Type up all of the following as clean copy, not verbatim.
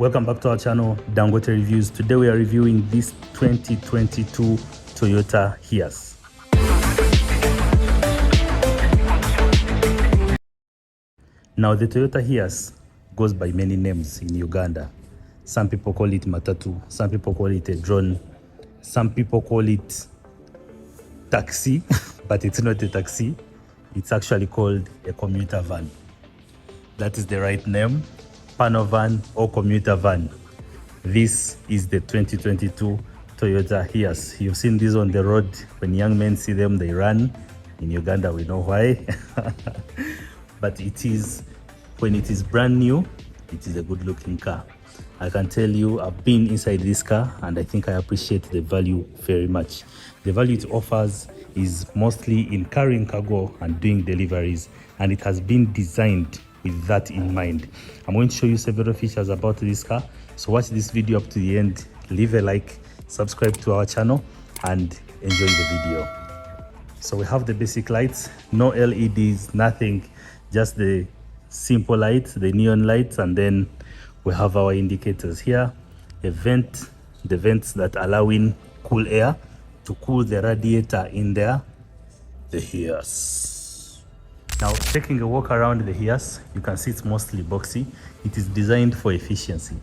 Welcome back to our channel, Dangote Reviews. Today we are reviewing this 2022 Toyota Hiace. Now the Toyota Hiace goes by many names in Uganda. Some people call it matatu, some people call it a drone, some people call it taxi, but it's not a taxi. It's actually called a commuter van. That is the right name. Panovan or commuter van. This is the 2022 Toyota Hiace. You've seen this on the road. When young men see them, they run. In Uganda, we know why. But it is, when it is brand new, it is a good looking car. I can tell you, I've been inside this car and I think I appreciate the value very much. The value it offers is mostly in carrying cargo and doing deliveries, and it has been designed with that in mind. I'm going to show you several features about this car, so watch this video up to the end, leave a like, subscribe to our channel and enjoy the video. So we have the basic lights, no LEDs, nothing, just the simple lights, the neon lights, and then we have our indicators here, the vents that allow in cool air to cool the radiator in there, the Hiace. Now, taking a walk around the Hiace, you can see it's mostly boxy. It is designed for efficiency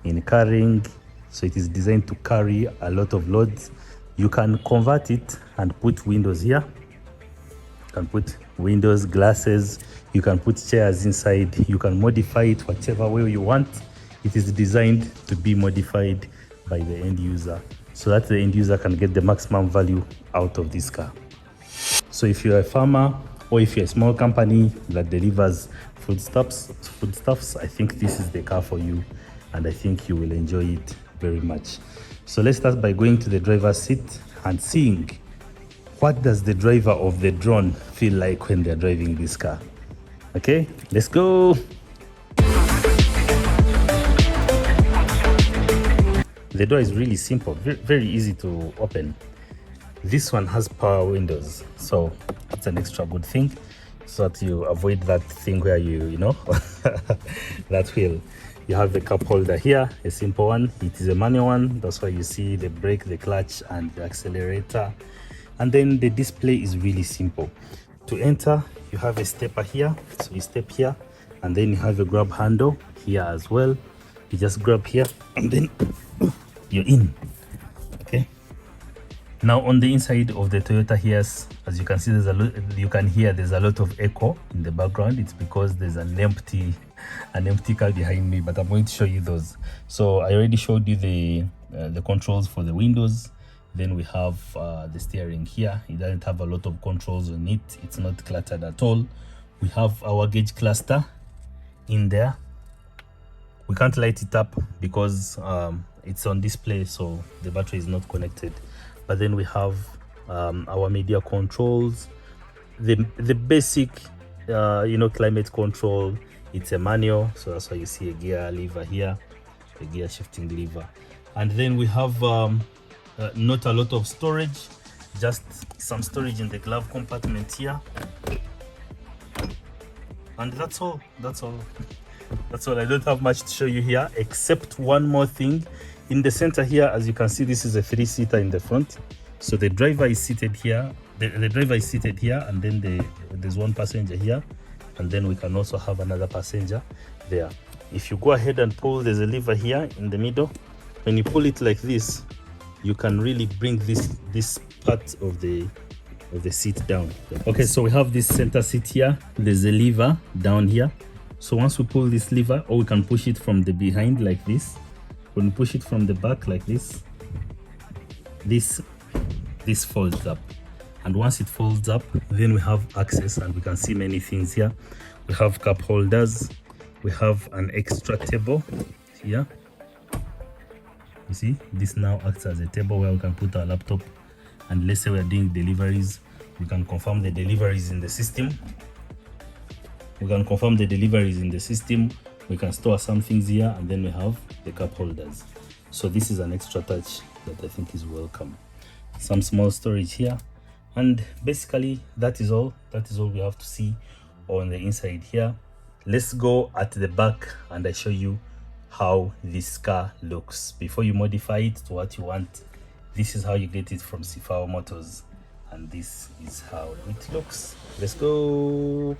in carrying, so it is designed to carry a lot of loads. You can convert it and put windows here. You can put windows, glasses, you can put chairs inside. You can modify it whatever way you want. It is designed to be modified by the end user, so that the end user can get the maximum value out of this car. So if you're a farmer, or if you're a small company that delivers foodstuffs, I think this is the car for you, and I think you will enjoy it very much. So let's start by going to the driver's seat and seeing what does the driver of the drone feel like when they're driving this car. Okay, let's go. The door is really simple, very easy to open. This one has power windows, so it's an extra good thing, so that you avoid that thing where you know, that wheel. You have the cup holder here, a simple one. It is a manual one, that's why you see the brake, the clutch, and the accelerator. And then the display is really simple. To enter, you have a stepper here, so you step here, and then you have a grab handle here as well. You just grab here, and then you're in. Okay. Now on the inside of the Toyota Hiace, as you can see, you can hear there's a lot of echo in the background. It's because there's an empty car behind me, but I'm going to show you those. So I already showed you the controls for the windows. Then we have the steering here. It doesn't have a lot of controls on it. It's not cluttered at all. We have our gauge cluster in there. We can't light it up because it's on display, so the battery is not connected. But then we have our media controls, the basic climate control. It's a manual, so that's why you see a gear lever here, a gear shifting lever. And then we have not a lot of storage, just some storage in the glove compartment here, and that's all. That's all. I don't have much to show you here, except one more thing. In the center here, as you can see, this is a 3-seater in the front. So the driver is seated here. The driver is seated here, and then there's one passenger here, and then we can also have another passenger there. If you go ahead and pull, there's a lever here in the middle. When you pull it like this, you can really bring this part of the seat down. Okay, so we have this center seat here. There's a lever down here. So once we pull this lever, or we can push it from the behind like this. When we push it from the back like this, this folds up. And once it folds up, then we have access, and we can see many things here. We have cup holders. We have an extra table here. You see, this now acts as a table where we can put our laptop, and let's say we're doing deliveries, we can confirm the deliveries in the system. We can store some things here, and then we have the cup holders. So this is an extra touch that I think is welcome. Some small storage here, and basically that is all we have to see on the inside here. Let's go at the back and I show you how this car looks. Before you modify it to what you want, this is how you get it from Sifao Motors, and this is how it looks. Let's go.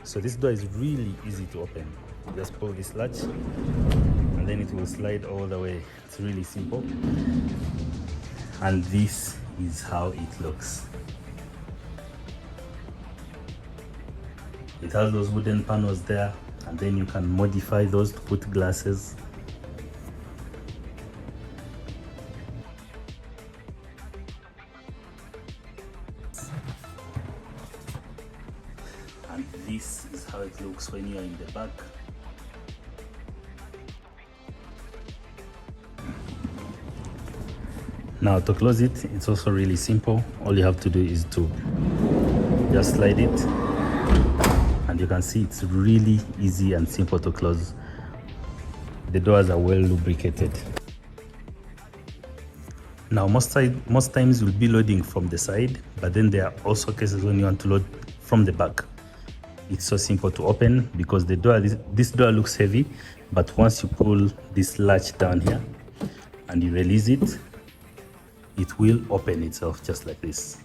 So this door is really easy to open. You just pull this latch and then it will slide all the way. It's really simple. And this is how it looks. It has those wooden panels there, and then you can modify those to put glasses. And this is how it looks when you are in the back. Now to close it, it's also really simple. All you have to do is to just slide it, and you can see it's really easy and simple to close. The doors are well lubricated. Now most times you'll be loading from the side, but then there are also cases when you want to load from the back. It's so simple to open because the door, this door looks heavy, but once you pull this latch down here and you release it, it will open itself just like this.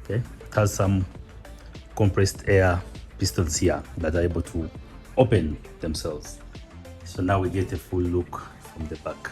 Okay, it has some compressed air pistons here that are able to open themselves. So now we get a full look from the back.